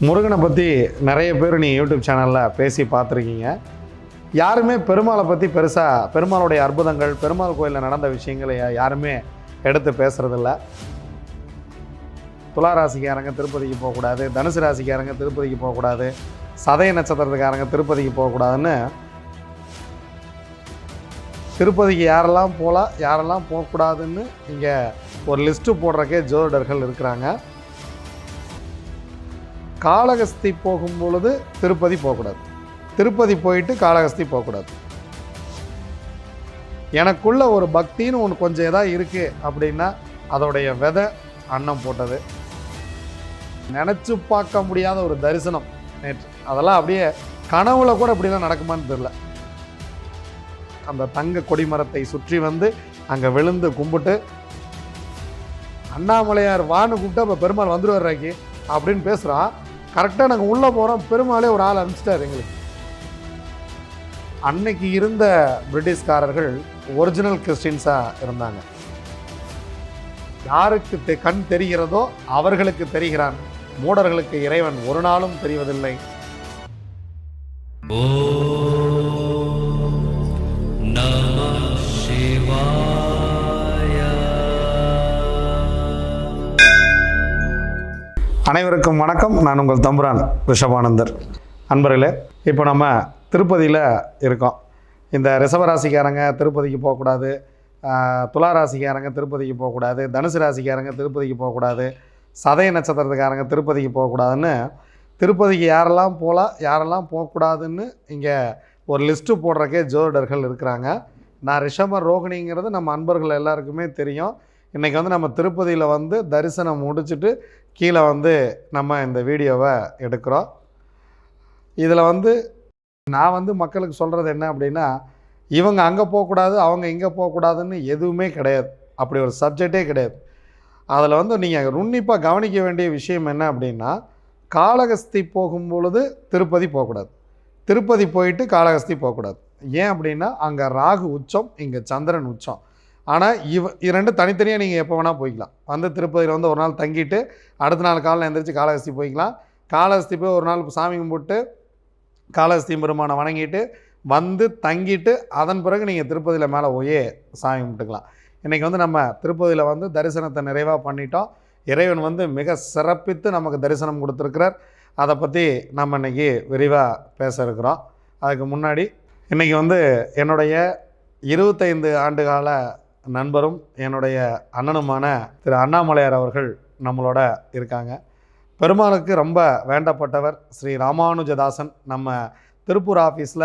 முருகனை பற்றி நிறைய பேர் நீங்கள் யூடியூப் சேனலில் பேசி பார்த்துருக்கீங்க. யாருமே பெருமாளை பற்றி பெருசாக பெருமாளுடைய அற்புதங்கள், பெருமாள் கோயிலில் நடந்த விஷயங்களை யாருமே எடுத்து பேசுகிறதில்ல. துலா ராசிக்காரங்க திருப்பதிக்கு போகக்கூடாது, தனுசு ராசிக்காரங்க திருப்பதிக்கு போகக்கூடாது, சதய நட்சத்திரத்துக்காரங்க திருப்பதிக்கு போகக்கூடாதுன்னு திருப்பதிக்கு யாரெல்லாம் போகலாம் யாரெல்லாம் போகக்கூடாதுன்னு இங்கே ஒரு லிஸ்ட்டு போடுறக்கே ஜோதிடர்கள் இருக்கிறாங்க. காளகஸ்தி போகும் பொழுது திருப்பதி போகக்கூடாது, திருப்பதி போயிட்டு காளகஸ்தி போகக்கூடாது. எனக்குள்ள ஒரு பக்தின்னு ஒன்று கொஞ்சம் எதாவது இருக்குது அப்படின்னா அதோடைய விதை அன்னம் போட்டது. நினச்சி பார்க்க முடியாத ஒரு தரிசனம் நேற்று. அதெல்லாம் அப்படியே கனவுல கூட அப்படிலாம் நடக்குமான்னு தெரியல. அந்த தங்க கொடிமரத்தை சுற்றி வந்து அங்கே விழுந்து கும்பிட்டு அண்ணாமலையார் வான்னு கூப்பிட்டு அப்போ பெருமாள் வந்துடுவார்றாக்கி அப்படின்னு பேசுகிறான். கரெக்டாக நாங்கள் உள்ளே போகிறோம், பெருமாளே ஒரு ஆள் அனுப்பிச்சிட்டார் எங்களுக்கு. அன்னைக்கு இருந்த பிரிட்டிஷ்காரர்கள் ஒரிஜினல் கிறிஸ்டின்ஸாக இருந்தாங்க. யாருக்கு கண் தெரிகிறதோ அவர்களுக்கு தெரிகிறான், மூடர்களுக்கு இறைவன் ஒரு நாளும் தெரிவதில்லை. அனைவருக்கும் வணக்கம். நான் உங்கள் தம்புரான் ரிஷபானந்தர். அன்பர்களே, இப்போ நம்ம திருப்பதியில் இருக்கோம். இந்த ரிஷபராசிக்காரங்க திருப்பதிக்கு போகக்கூடாது, துலா ராசிக்காரங்க திருப்பதிக்கு போகக்கூடாது, தனுசு ராசிக்காரங்க திருப்பதிக்கு போகக்கூடாது, சதய நட்சத்திரத்துக்காரங்க திருப்பதிக்கு போகக்கூடாதுன்னு திருப்பதிக்கு யாரெல்லாம் போகலாம் யாரெல்லாம் போகக்கூடாதுன்னு இங்கே ஒரு லிஸ்ட்டு போடுறக்கே ஜோதிடர்கள் இருக்கிறாங்க. நான் ரிஷப ரோகிணிங்கிறது நம்ம அன்பர்கள் எல்லாருக்குமே தெரியும். இன்றைக்கி வந்து நம்ம திருப்பதியில் வந்து தரிசனம் முடிச்சுட்டு கீழே வந்து நம்ம இந்த வீடியோவை எடுக்கிறோம். இதில் வந்து நான் வந்து மக்களுக்கு சொல்கிறது என்ன அப்படின்னா, இவங்க அங்கே போகக்கூடாது அவங்க இங்கே போகக்கூடாதுன்னு எதுவுமே கிடையாது. அப்படி ஒரு சப்ஜெக்டே கிடையாது. அதில் வந்து நீங்கள் உன்னிப்பாக கவனிக்க வேண்டிய விஷயம் என்ன அப்படின்னா, காளகஸ்தி போகும் பொழுது திருப்பதி போகக்கூடாது, திருப்பதி போயிட்டு காளகஸ்தி போகக்கூடாது. ஏன் அப்படின்னா அங்கே ராகு உச்சம், இங்கே சந்திரன் உச்சம். ஆனால் இரண்டு தனித்தனியாக நீங்கள் எப்போ வேணால் போய்க்கலாம். வந்து திருப்பதியில் வந்து ஒரு நாள் தங்கிட்டு அடுத்த நாள் காலையில் எழுந்திரிச்சு காளகஸ்தி போய்க்கலாம். காளகஸ்தி போய் ஒரு நாள் சாமி கும்பிட்டு காளகஸ்தி பெருமானை வணங்கிட்டு வந்து தங்கிட்டு அதன் பிறகு நீங்கள் திருப்பதியில் மேலே போய் சாமி கும்பிட்டுக்கலாம். இன்றைக்கி வந்து நம்ம திருப்பதியில் வந்து தரிசனத்தை நிறைவாக பண்ணிட்டோம். இறைவன் வந்து மிக சிறப்பித்து நமக்கு தரிசனம் கொடுத்துருக்கிறார். அதை பற்றி நம்ம இன்றைக்கி விரிவாக பேச இருக்கிறோம். அதுக்கு முன்னாடி இன்றைக்கி வந்து என்னுடைய 25 ஆண்டுகால நண்பரும் என்னுடைய அண்ணனுமான திரு அண்ணாமலையார் அவர்கள் நம்மளோட இருக்காங்க. பெருமாளுக்கு ரொம்ப வேண்டப்பட்டவர் ஸ்ரீ ராமானுஜதாசன். நம்ம திருப்பூர் ஆஃபீஸில்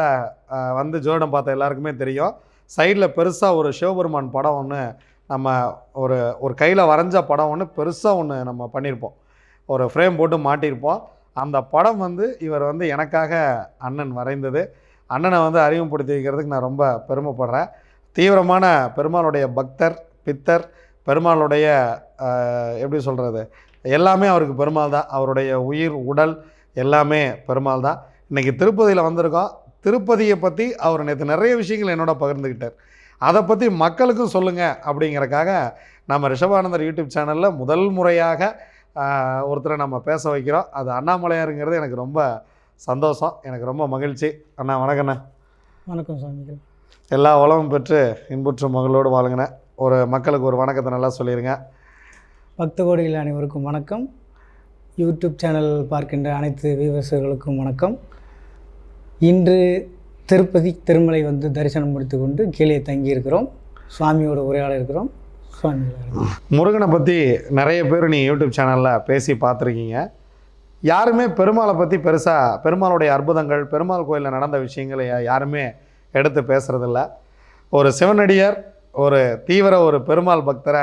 வந்து ஜோதிடம் பார்த்த எல்லாருக்குமே தெரியும். சைடில் பெருசாக ஒரு சிவபெருமான் படம் ஒன்று நம்ம ஒரு கையில் வரைஞ்ச படம் ஒன்று பெருசாக ஒன்று நம்ம பண்ணியிருப்போம், ஒரு ஃப்ரேம் போட்டு மாட்டியிருப்போம். அந்த படம் வந்து இவர் வந்து எனக்காக அண்ணன் வரைந்தது. அண்ணனை வந்து அறிமுகப்படுத்தி வைக்கிறதுக்கு நான் ரொம்ப பெருமைப்படுறேன். தீவிரமான பெருமாளுடைய பக்தர், பித்தர், பெருமாளுடைய எப்படி சொல்கிறது, எல்லாமே அவருக்கு பெருமாள் தான். அவருடைய உயிர் உடல் எல்லாமே பெருமாள் தான். இன்றைக்கி திருப்பதியில் வந்திருக்கோம். திருப்பதியை பற்றி அவர் நேற்று நிறைய விஷயங்கள் என்னோட பகிர்ந்துக்கிட்டார். அதை பற்றி மக்களுக்கும் சொல்லுங்கள் அப்படிங்கிறக்காக நம்ம ரிஷபானந்தர் யூடியூப் சேனலில் முதல் முறையாக ஒருத்தரை நம்ம பேச வைக்கிறோம். அது அண்ணாமலையாருங்கிறது எனக்கு ரொம்ப சந்தோஷம், எனக்கு ரொம்ப மகிழ்ச்சி. அண்ணா வணக்கண்ணா. வணக்கம் சாமிகள். எல்லா வளமும் பெற்று இன்புற்று மகளோடு வாழுங்கண்ணே. ஒரு மக்களுக்கு ஒரு வணக்கத்தை நல்லா சொல்லிடுங்க. பக்த கோடிகள் அனைவருக்கும் வணக்கம். யூடியூப் சேனல் பார்க்கின்ற அனைத்து வியூவர்ஸர்களுக்கும் வணக்கம். இன்று திருப்பதி திருமலை வந்து தரிசனம் முடித்து கொண்டு கீழே தங்கியிருக்கிறோம். சுவாமியோட உரையாட இருக்கிறோம். சுவாமி முருகனை பற்றி நிறைய பேர் நீங்கள் யூடியூப் சேனலில் பேசி பார்த்துருக்கீங்க. யாருமே பெருமாளை பற்றி பெருசாக பெருமாளுடைய அற்புதங்கள், பெருமாள் கோயிலில் நடந்த விஷயங்களை யாருமே எடுத்து பேசுகிறதில்ல. ஒரு சிவனடியார் ஒரு தீவிர ஒரு பெருமாள் பக்தரை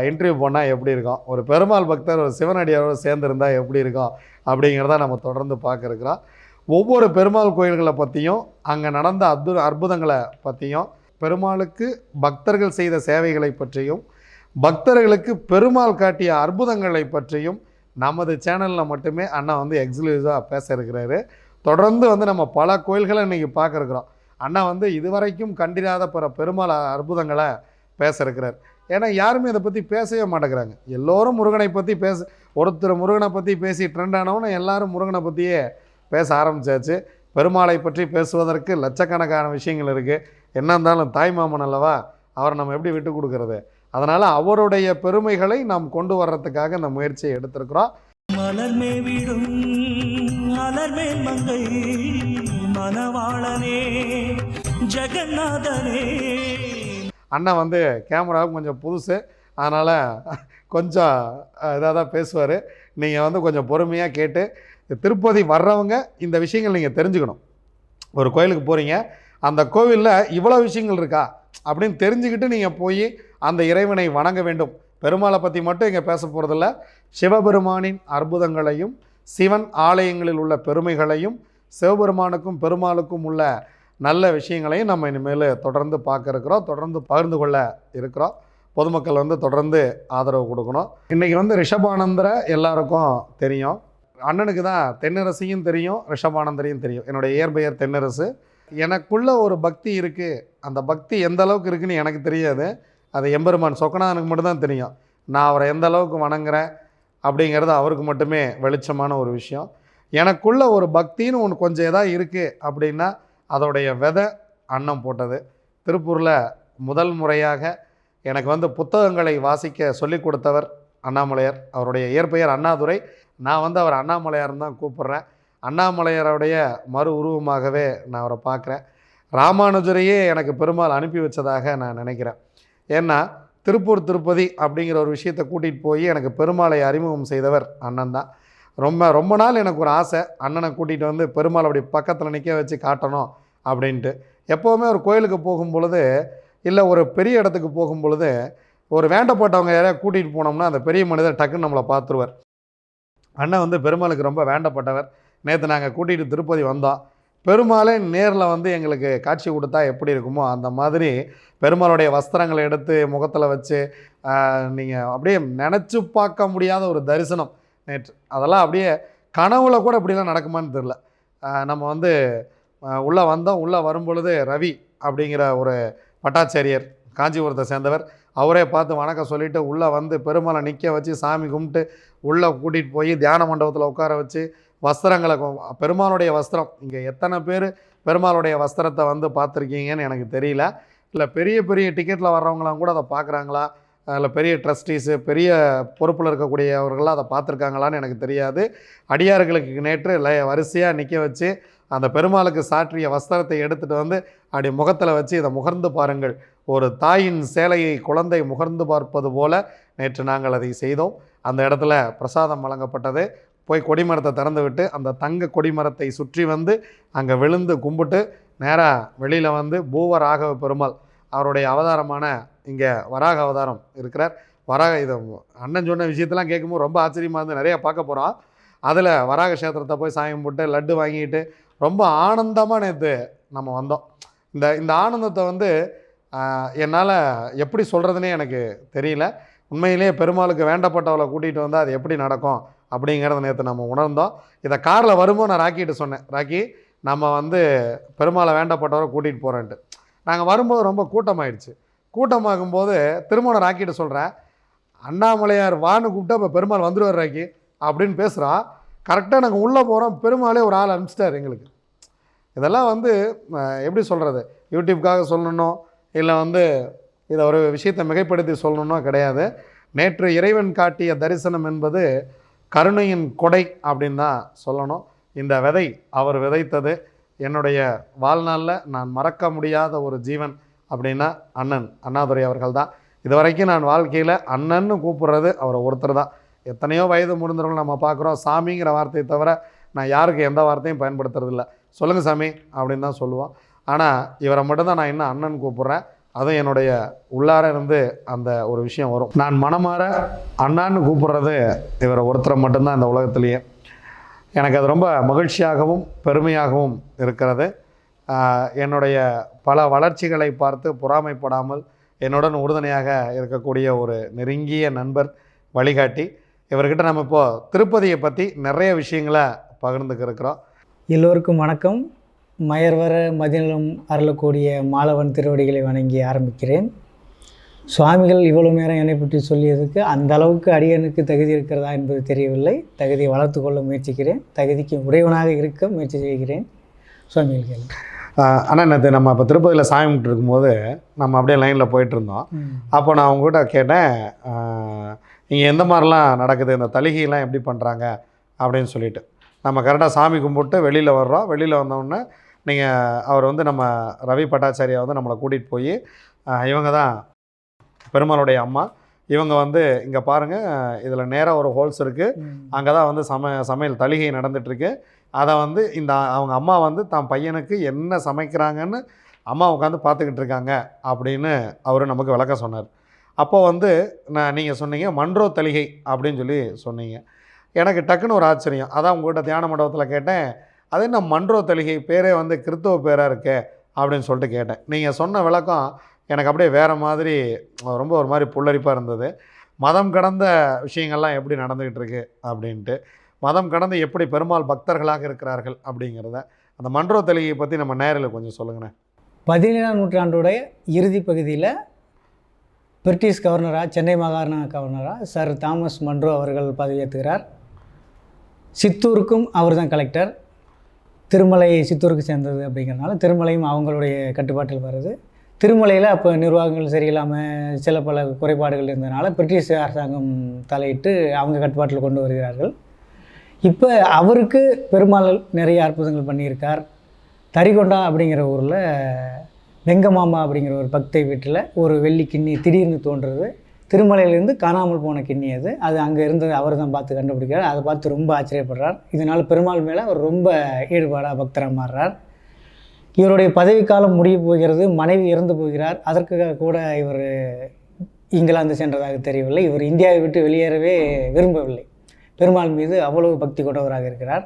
இன்டர்வியூ பண்ணால் எப்படி இருக்கும், ஒரு பெருமாள் பக்தர் ஒரு சிவனடியாரோடு சேர்ந்துருந்தால் எப்படி இருக்கும் அப்படிங்கிறத நம்ம தொடர்ந்து பார்க்க இருக்கிறோம். ஒவ்வொரு பெருமாள் கோயில்களை பற்றியும் அங்கே நடந்த அற்புதங்களை பற்றியும், பெருமாளுக்கு பக்தர்கள் செய்த சேவைகளை பற்றியும், பக்தர்களுக்கு பெருமாள் காட்டிய அற்புதங்களை பற்றியும் நமது சேனலில் மட்டுமே அண்ணா வந்து எக்ஸ்க்ளூசிவாக பேச இருக்கிறாரு. தொடர்ந்து வந்து நம்ம பல கோயில்களை இன்றைக்கி பார்க்க இருக்கிறோம். அண்ணா வந்து இதுவரைக்கும் கண்டிராத பிற பெருமாள் அற்புதங்களை பேச இருக்கிறார். ஏன்னா யாருமே இதை பற்றி பேசவே மாட்டேங்கிறாங்க. எல்லோரும் முருகனை பற்றி ஒருத்தர் முருகனை பற்றி பேசி ட்ரெண்ட் ஆனவொன்னே எல்லாரும் முருகனை பற்றியே பேச ஆரம்பித்தாச்சு. பெருமாளை பற்றி பேசுவதற்கு லட்சக்கணக்கான விஷயங்கள் இருக்குது. என்ன இருந்தாலும் தாய்மாமன் அல்லவா, அவரை நம்ம எப்படி விட்டு கொடுக்கறது? அதனால் அவருடைய பெருமைகளை நாம் கொண்டு வர்றதுக்காக இந்த முயற்சியை எடுத்திருக்கிறோம். மலர்மே விடும் மலர்மே மங்கை மணவாளனே ஜெகநாதனே. அண்ணன் வந்து கேமராவுக்கு கொஞ்சம் புதுசு, அதனால் கொஞ்சம் இதாக தான் பேசுவார். நீங்கள் வந்து கொஞ்சம் பொறுமையாக கேட்டு திருப்பதி வர்றவங்க இந்த விஷயங்கள் நீங்கள் தெரிஞ்சுக்கணும். ஒரு கோயிலுக்கு போகிறீங்க, அந்த கோவிலில் இவ்வளோ விஷயங்கள் இருக்கா அப்படின்னு தெரிஞ்சுக்கிட்டு நீங்கள் போய் அந்த இறைவனை வணங்க வேண்டும். பெருமாளை பற்றி மட்டும் இங்கே பேச போகிறதில்ல, சிவபெருமானின் அற்புதங்களையும் சிவன் ஆலயங்களில் உள்ள பெருமைகளையும் சிவபெருமானுக்கும் பெருமாளுக்கும் உள்ள நல்ல விஷயங்களையும் நம்ம இனிமேல் தொடர்ந்து பார்க்க இருக்கிறோம், தொடர்ந்து பகிர்ந்து கொள்ள இருக்கிறோம். பொதுமக்கள் வந்து தொடர்ந்து ஆதரவு கொடுக்கணும். இன்றைக்கி வந்து ரிஷபானந்தரை எல்லாருக்கும் தெரியும். அண்ணனுக்கு தான் தென்னரசியும் தெரியும், ரிஷபானந்தரையும் தெரியும். என்னுடைய இயற்பெயர் தென்னரசு. எனக்குள்ள ஒரு பக்தி இருக்குது. அந்த பக்தி எந்த அளவுக்கு இருக்குதுன்னு எனக்கு தெரியாது. அது எம்பெருமான் சொக்கநாதனுக்கு மட்டும்தான் தெரியும். நான் அவரை எந்த அளவுக்கு வணங்குறேன் அப்படிங்கிறது அவருக்கு மட்டுமே வெளிச்சமான ஒரு விஷயம். எனக்குள்ள ஒரு பக்தின்னு ஒன்று கொஞ்சம் எதாவது இருக்குது அப்படின்னா அதோடைய விதை அன்னம் போட்டது. திருப்பூரில் முதல் முறையாக எனக்கு வந்து புத்தகங்களை வாசிக்க சொல்லிக் கொடுத்தவர் அண்ணாமலையார். அவருடைய இயற்பெயர் அண்ணாதுரை. நான் வந்து அவர் அண்ணாமலையார்னு தான் கூப்பிட்றேன். அண்ணாமலையாருடைய மறு உருவமாகவே நான் அவரை பார்க்குறேன். ராமானுஜரையே எனக்கு பெருமாள் அனுப்பி வச்சதாக நான் நினைக்கிறேன். ஏன்னா திருப்பூர் திருப்பதி அப்படிங்கிற ஒரு விஷயத்தை கூட்டிகிட்டு போய் எனக்கு பெருமாளை அறிமுகம் செய்தவர் அண்ணன் தான். ரொம்ப நாள் எனக்கு ஒரு ஆசை, அண்ணனை கூட்டிகிட்டு வந்து பெருமாள் அப்படி பக்கத்தில் நிற்க வச்சு காட்டணும் அப்படின்ட்டு. எப்போவுமே ஒரு கோயிலுக்கு போகும் பொழுது, இல்லை ஒரு பெரிய இடத்துக்கு போகும் பொழுது, ஒரு வேண்டப்பட்டவங்க யாரையா கூட்டிகிட்டு போனோம்னா அந்த பெரிய மனிதர் டக்குன்னு நம்மளை பார்த்துருவார். அண்ணன் வந்து பெருமாளுக்கு ரொம்ப வேண்டப்பட்டவர். நேற்று நாங்கள் கூட்டிகிட்டு திருப்பதி வந்தோம். பெருமாளே நேரில் வந்து எங்களுக்கு காட்சி கொடுத்தா எப்படி இருக்குமோ அந்த மாதிரி பெருமாளுடைய வஸ்திரங்களை எடுத்து முகத்தில் வச்சு நீங்கள் அப்படியே நினச்சி பார்க்க முடியாத ஒரு தரிசனம் நேற்று. அதெல்லாம் அப்படியே கனவுல கூட இப்படிலாம் நடக்குமான்னு தெரில. நம்ம வந்து உள்ளே வந்தோம். உள்ளே வரும்பொழுது ரவி அப்படிங்கிற ஒரு பட்டாச்சாரியர், காஞ்சிபுரத்தை சேர்ந்தவர், அவரே பார்த்து வணக்கம் சொல்லிவிட்டு உள்ளே வந்து பெருமாளை நிற்க வச்சு சாமி கும்பிட்டு உள்ளே கூட்டிகிட்டு போய் தியான மண்டபத்தில் உட்கார வச்சு வஸ்திரங்களை, பெருமாளுடைய வஸ்திரம், இங்கே எத்தனை பேர் பெருமாளுடைய வஸ்திரத்தை வந்து பார்த்துருக்கீங்கன்னு எனக்கு தெரியல. இல்லை பெரிய பெரிய டிக்கெட்டில் வர்றவங்களாம் கூட அதை பார்க்குறாங்களா, அதில் பெரிய ட்ரஸ்டீஸு பெரிய பொறுப்பில் இருக்கக்கூடியவர்களாம் அதை பார்த்துருக்காங்களான்னு எனக்கு தெரியாது. அடியார்களுக்கு நேற்று வரிசையாக நிற்க வச்சு அந்த பெருமாளுக்கு சாற்றிய வஸ்திரத்தை எடுத்துகிட்டு வந்து அப்படி முகத்தில் வச்சு இதை முகர்ந்து பாருங்கள், ஒரு தாயின் சேலையை குழந்தை முகர்ந்து பார்ப்பது போல நேற்று நாங்கள் அதை செய்தோம். அந்த இடத்துல பிரசாதம் வழங்கப்பட்டது. போய் கொடிமரத்தை திறந்து விட்டு அந்த தங்க கொடிமரத்தை சுற்றி வந்து அங்கே விழுந்து கும்பிட்டு நேராக வெளியில் வந்து பூவராகவ பெருமாள் அவருடைய அவதாரமான இங்கே வராக அவதாரம் இருக்கிறார். இது அண்ணன் சொன்ன விஷயத்தெல்லாம் கேட்கும்போது ரொம்ப ஆச்சரியமாக இருந்து நிறையா பார்க்க போகிறோம். அதில் வராக கஷேத்திரத்தை போய் சாமி கும்பிட்டு லட்டு வாங்கிட்டு ரொம்ப ஆனந்தமாக நேற்று நம்ம வந்தோம். இந்த ஆனந்தத்தை வந்து என்னால் எப்படி சொல்கிறதுனே எனக்கு தெரியல. உண்மையிலேயே பெருமாளுக்கு வேண்டப்பட்டவளை கூட்டிகிட்டு வந்தால் அது எப்படி நடக்கும் அப்படிங்கிறத நேற்று நம்ம உணர்ந்தோம். இதை காரில் வரும்போது நான் ராக்கிட்ட சொன்னேன், ராக்கி நம்ம வந்து பெருமாளை வேண்டப்பட்டவரை கூட்டிகிட்டு போகிறேன்ட்டு. நாங்கள் வரும்போது ரொம்ப கூட்டமாகிடுச்சு. கூட்டமாகும்போது திருமணம் ராக்கிட்ட சொல்கிறேன், அண்ணாமலையார் வான்னு கூப்பிட்டா இப்போ பெருமாள் வந்துடுவார் ராக்கி அப்படின்னு பேசுகிறான். கரெக்டாக நாங்கள் உள்ளே போகிறோம், பெருமாளே ஒரு ஆள் அனுப்பிச்சிட்டார் எங்களுக்கு. இதெல்லாம் வந்து எப்படி சொல்கிறது, யூடியூப்காக சொல்லணும் இல்லை வந்து இதை ஒரு விஷயத்தை மிகைப்படுத்தி சொல்லணும்னா கிடையாது. நேற்று இறைவன் காட்டிய தரிசனம் என்பது கருணையின் கொடை அப்படின்னு தான் சொல்லணும். இந்த விதை அவர் விதைத்தது. என்னுடைய வாழ்நாளில் நான் மறக்க முடியாத ஒரு ஜீவன் அப்படின்னா அண்ணன் அண்ணாதுரை அவர்கள் தான். இது வரைக்கும் நான் வாழ்க்கையில் அண்ணன்னு கூப்பிட்றது அவரை ஒருத்தர் தான். எத்தனையோ வயது முதிர்ந்தவர்கள் நம்ம பார்க்குறோம். சாமிங்கிற வார்த்தையை தவிர நான் யாருக்கு எந்த வார்த்தையும் பயன்படுத்துறதில்ல. சொல்லுங்கள் சாமி அப்படின்னு தான் சொல்லுவோம். ஆனால் இவரை மட்டும்தான் நான் இன்னும் அண்ணன் கூப்பிட்றேன். அதுவும் என்னுடைய உள்ளார இருந்து அந்த ஒரு விஷயம் வரும். நான் மனமாற அண்ணான்னு கூப்பிட்றது இவரை ஒருத்தரை மட்டும்தான் இந்த உலகத்திலேயே. எனக்கு அது ரொம்ப மகிழ்ச்சியாகவும் பெருமையாகவும் இருக்கிறது. என்னுடைய பல வளர்ச்சிகளை பார்த்து பொறாமைப்படாமல் என்னுடன் உறுதுணையாக இருக்கக்கூடிய ஒரு நெருங்கிய நண்பர், வழிகாட்டி. இவர்கிட்ட நம்ம இப்போது திருப்பதியை பற்றி நிறைய விஷயங்களை பகிர்ந்துக்க இருக்கிறோம். எல்லோருக்கும் வணக்கம். மயர்வர மதிநலம் அருளக்கூடிய மாலவன் திருவடிகளை வணங்கி ஆரம்பிக்கிறேன். சுவாமிகள் இவ்வளவு நேரம் என்னை பற்றி சொல்லியதுக்கு அந்த அளவுக்கு அடியனுக்கு தகுதி இருக்கிறதா என்பது தெரியவில்லை. தகுதியை வளர்த்து கொள்ள முயற்சிக்கிறேன். தகுதிக்கு உடையவனாக இருக்க முயற்சி செய்கிறேன். சுவாமிகள் கேள்வி. ஆனால் நேற்று நம்ம இப்போ திருப்பதியில் சாமி கும்பிட்டு இருக்கும்போது நம்ம அப்படியே லைனில் போயிட்டுருந்தோம். அப்போ நான் அவங்ககிட்ட கேட்டேன், இங்கே எந்த மாதிரிலாம் நடக்குது, இந்த தலிகையெல்லாம் எப்படி பண்ணுறாங்க அப்படின்னு சொல்லிட்டு. நம்ம கரெக்டாக சாமி கும்பிட்டு வெளியில் வர்றோம். வெளியில் வந்தோடனே அவர் வந்து நம்ம ரவி பட்டாச்சாரியா வந்து நம்மளை கூட்டிகிட்டு போய் இவங்க தான் பெருமாளுடைய அம்மா, இவங்க வந்து இங்கே பாருங்கள், இதில் நேராக ஒரு ஹோல்ஸ் இருக்குது, அங்கே தான் வந்து சமையல் தலிகை நடந்துகிட்ருக்கு. அதை வந்து அவங்க அம்மா வந்து தான் பையனுக்கு என்ன சமைக்கிறாங்கன்னு அம்மா உட்காந்து பார்த்துக்கிட்டு இருக்காங்க அப்படின்னு அவர் நமக்கு விளக்கம் சொன்னார். அப்போ வந்து நீங்கள் சொன்னீங்க மன்றோ தலிகை அப்படின்னு சொல்லி சொன்னீங்க. எனக்கு டக்குன்னு ஒரு ஆச்சரியம். அதான் உங்கள்கிட்ட தியான மண்டபத்தில் கேட்டேன், அது என்ன மன்றோ தலிகை பேரே வந்து கிறிஸ்தவ பேராக இருக்கே அப்படின்னு சொல்லிட்டு கேட்டேன். நீங்கள் சொன்ன விளக்கம் எனக்கு அப்படியே வேறு மாதிரி ரொம்ப ஒரு மாதிரி புல்லரிப்பாக இருந்தது. மதம் கடந்த விஷயங்கள்லாம் எப்படி நடந்துக்கிட்டு இருக்கு அப்படின்ட்டு, மதம் கடந்து எப்படி பெருமாள் பக்தர்களாக இருக்கிறார்கள் அப்படிங்கிறத, அந்த மன்றோ தலிகையை பற்றி நம்ம நேரில் கொஞ்சம் சொல்லுங்கண்ணே. 17ஆம் நூற்றாண்டுடைய இறுதி பகுதியில் பிரிட்டிஷ் கவர்னராக, சென்னை மாகாண கவர்னராக சர் தாமஸ் மன்றோ அவர்கள் பதவியேற்றுகிறார். சித்தூருக்கும் அவர் தான் கலெக்டர். திருமலை சித்தூருக்கு சேர்ந்தது அப்படிங்கிறனால திருமலையும் அவங்களுடைய கட்டுப்பாட்டில் வருது. திருமலையில் அப்போ நிர்வாகங்கள் சரியில்லாமல் சில பல குறைபாடுகள் இருந்ததுனால பிரிட்டிஷ் அரசாங்கம் தலையிட்டு அவங்க கட்டுப்பாட்டில் கொண்டு வருகிறார்கள். இப்போ அவருக்கு பெருமாள் நிறைய அற்புதங்கள் பண்ணியிருக்கார். தரிகொண்டா அப்படிங்கிற ஊரில் வெங்கமாமா அப்படிங்கிற ஒரு பக்தை வீட்டில் ஒரு வெள்ளி கிண்ணி திடீர்னு தோன்றுறது. திருமலையிலேருந்து காணாமல் போன கிண்ணி அது அங்கே இருந்தது அவர் தான் பார்த்து கண்டுபிடிக்கிறார். அதை பார்த்து ரொம்ப ஆச்சரியப்படுறார். இதனால் பெருமாள் மேலே அவர் ரொம்ப ஈடுபாடாக பக்தராக மாறுறார். இவருடைய பதவிக்காலம் முடிய போகிறது. மனைவி இறந்து போகிறார். அதற்காக கூட இவர் இங்கிலாந்து சென்றதாக தெரியவில்லை. இவர் இந்தியாவை விட்டு வெளியேறவே விரும்பவில்லை. பெருமாள் மீது அவ்வளவு பக்தி கொண்டவராக இருக்கிறார்.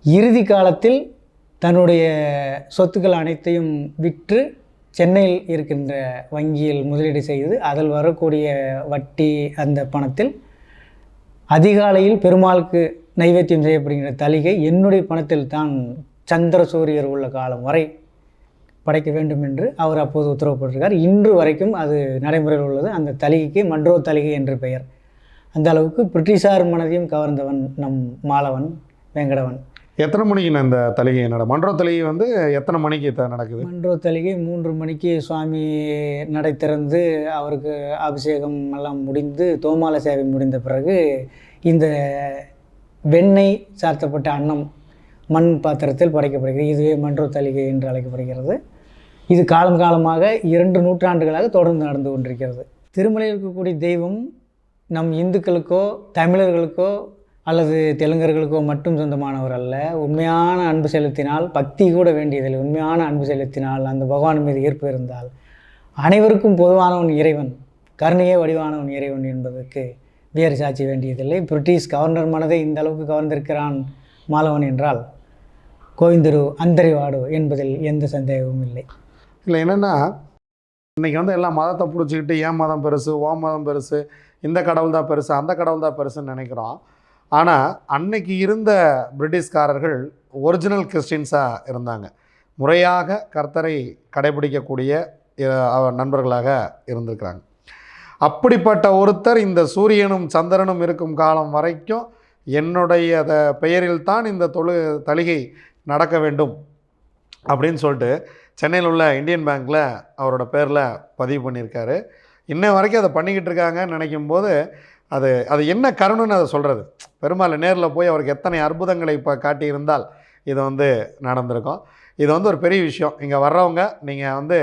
இறுதி காலத்தில் தன்னுடைய சொத்துக்கள் அனைத்தையும் விற்று சென்னையில் இருக்கின்ற வங்கியில் முதலீடு செய்து அதில் வரக்கூடிய வட்டி அந்த பணத்தில் அதிகாலையில் பெருமாளுக்கு நைவேத்தியம் செய்யப்படுகின்ற தலிகை என்னுடைய பணத்தில் தான் சந்திர சூரியர் உள்ள காலம் வரை படைக்க வேண்டும் என்று அவர் அப்போது உத்தரவுப்பட்டிருக்கார். இன்று வரைக்கும் அது நடைமுறையில் உள்ளது. அந்த தலிகைக்கு மன்றோ தலிகை என்று பெயர். அந்த அளவுக்கு பிரிட்டிஷார் மனதையும் கவர்ந்தவன் நம் மாலவன் வெங்கடவன். எத்தனை மணிக்கு இந்த தலிகை மன்றோ தலிகை வந்து எத்தனை மணிக்கு நடக்குது? மன்றோ தலிகை 3 மணிக்கு சுவாமி நடை திறந்து அவருக்கு அபிஷேகம் எல்லாம் முடிந்து தோமால சேவை முடிந்த பிறகு இந்த வெண்ணெய் சார்த்தப்பட்ட அன்னம் மண் பாத்திரத்தில் படைக்கப்படுகிறது. இதுவே மன்றோ தலிகை என்று அழைக்கப்படுகிறது. இது காலம் காலமாக 2 நூற்றாண்டுகளாக தொடர்ந்து நடந்து கொண்டிருக்கிறது. திருமலையில் இருக்கக்கூடிய தெய்வம் நம் இந்துக்களுக்கோ தமிழர்களுக்கோ அல்லது தெலுங்கர்களுக்கோ மட்டும் சொந்தமானவர் அல்ல. உண்மையான அன்பு செலுத்தினால், பக்தி கூட வேண்டியதில்லை, உண்மையான அன்பு செலுத்தினால், அந்த பகவான் மீது ஈர்ப்பு இருந்தால் அனைவருக்கும் பொதுவானவன் இறைவன், கருணையே வடிவானவன் இறைவன் என்பதற்கு வேறு சாட்சி வேண்டியதில்லை. பிரிட்டிஷ் கவர்னர் மனதை இந்த அளவுக்கு கவர்ந்திருக்கிறான் மாலவன் என்றால் கோவிந்தரு அந்தரிவாடு என்பதில் எந்த சந்தேகமும் இல்லை. இல்லை, என்னென்னா இன்றைக்கி வந்து எல்லாம் மதத்தை பிடிச்சிக்கிட்டு என் மதம் பெருசு, ஓ மதம் பெருசு, இந்த கடவுள் தான் பெருசு, அந்த கடவுள் தான் பெருசுன்னு நினைக்கிறோம். ஆனால் அன்னைக்கு இருந்த பிரிட்டிஷ்காரர்கள் ஒரிஜினல் கிறிஸ்டின்ஸாக இருந்தாங்க. முறையாக கர்த்தரை கடைபிடிக்கக்கூடிய நண்பர்களாக இருந்திருக்கிறாங்க. அப்படிப்பட்ட ஒருத்தர் இந்த சூரியனும் சந்திரனும் இருக்கும் காலம் வரைக்கும் என்னுடைய பெயரில் தான் இந்த தலிகை நடக்க வேண்டும் அப்படின்னு சொல்லிட்டு சென்னையில் உள்ள இந்தியன் பேங்க்கில் அவரோட பேரில் பதிவு பண்ணியிருக்காரு. இன்ன வரைக்கும் அதை பண்ணிக்கிட்டு இருக்காங்கன்னு நினைக்கும் போது அது என்ன கருணுன்னு அதை சொல்கிறது. பெருமாள் நேரில் போய் அவருக்கு எத்தனை அற்புதங்களை இப்போ காட்டியிருந்தால் இது வந்து நடந்திருக்கும். இது வந்து ஒரு பெரிய விஷயம். இங்கே வர்றவங்க நீங்கள் வந்து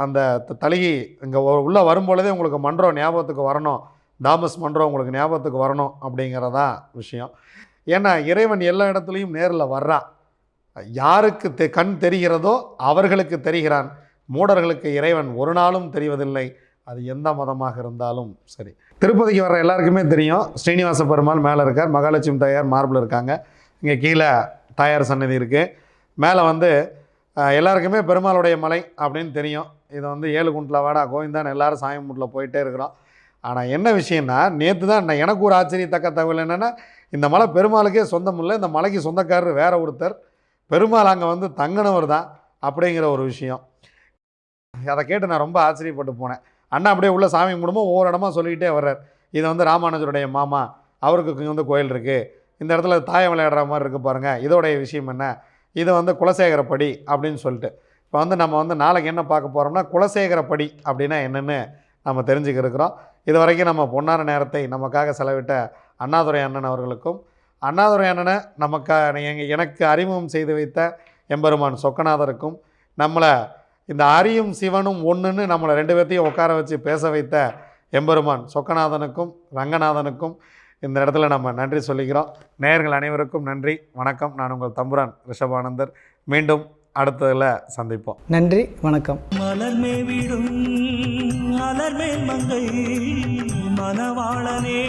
அந்த தலிகை இங்கே உள்ளே வரும்பொழுதே உங்களுக்கு மன்றோ ஞாபகத்துக்கு வரணும், தாமஸ் மன்றோ உங்களுக்கு ஞாபகத்துக்கு வரணும் அப்படிங்கிறதா விஷயம். ஏன்னா இறைவன் எல்லா இடத்துலையும் நேரில் வர்றான். யாருக்கு கண் தெரிகிறதோ அவர்களுக்கு தெரிகிறான். மூடர்களுக்கு இறைவன் ஒரு நாளும் தெரிவதில்லை, அது எந்த மதமாக இருந்தாலும் சரி. திருப்பதிக்கு வர்ற எல்லாருக்குமே தெரியும், ஸ்ரீனிவாச பெருமாள் மேலே இருக்கார், மகாலட்சுமி தாயார் மார்பிள் இருக்காங்க, இங்கே கீழே தாயார் சன்னதி இருக்குது, மேலே வந்து எல்லாருக்குமே பெருமாளுடைய மலை அப்படின்னு தெரியும். இதை வந்து 7 குண்டில் வாடா கோவிந்தான் எல்லோரும் சாமி முட்டில் போயிட்டே இருக்கிறோம். ஆனால் என்ன விஷயம்னா, நேற்று தான் எனக்கு ஒரு ஆச்சரியத்தக்க தகவல் என்னென்னா, இந்த மலை பெருமாளுக்கே சொந்தம் இல்லை, இந்த மலைக்கு சொந்தக்காரர் வேறு ஒருத்தர், பெருமாள் அங்கே வந்து தங்கினவர் தான் அப்படிங்கிற ஒரு விஷயம். அதை கேட்டு நான் ரொம்ப ஆச்சரியப்பட்டு போனேன். அண்ணா அப்படியே உள்ள சாமி கும்பிடும்போது ஒவ்வொரு இடமா சொல்லிக்கிட்டே வர்றார். இது வந்து ராமானுஜருடைய மாமா, அவருக்கு இங்கே வந்து கோயில் இருக்குது, இந்த இடத்துல தாயம் விளையாடுற மாதிரி இருக்குது பாருங்கள், இதோடைய விஷயம் என்ன, இது வந்து குலசேகரப்படி அப்படின்னு சொல்லிட்டு. இப்போ வந்து நம்ம வந்து நாளைக்கு என்ன பார்க்க போகிறோம்னா குலசேகரப்படி அப்படின்னா என்னென்னு நம்ம தெரிஞ்சுக்க இருக்கிறோம். இது வரைக்கும் நம்ம பொன்னான நேரத்தை நமக்காக செலவிட்ட அண்ணாதுரை அண்ணன் அவர்களுக்கும், அண்ணாதுரை அண்ணனை எனக்கு அறிமுகம் செய்து வைத்த எம்பெருமான் சொக்கநாதருக்கும், நம்மளை இந்த அரியும் சிவனும் ஒன்றுன்னு நம்மளை 2 பேர்த்தையும் உட்கார வச்சு பேச வைத்த எம்பெருமான் சொக்கநாதனுக்கும் ரங்கநாதனுக்கும் இந்த இடத்துல நம்ம நன்றி சொல்லிக்கிறோம். நேயர்கள் அனைவருக்கும் நன்றி, வணக்கம். நான் உங்கள் தம்புரான் ரிஷபானந்தர். மீண்டும் அடுத்ததில் சந்திப்போம். நன்றி, வணக்கம். மலர்மே விடும் அலர்மேல் மங்கை மணவாளனே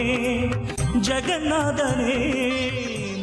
ஜெகநாதனே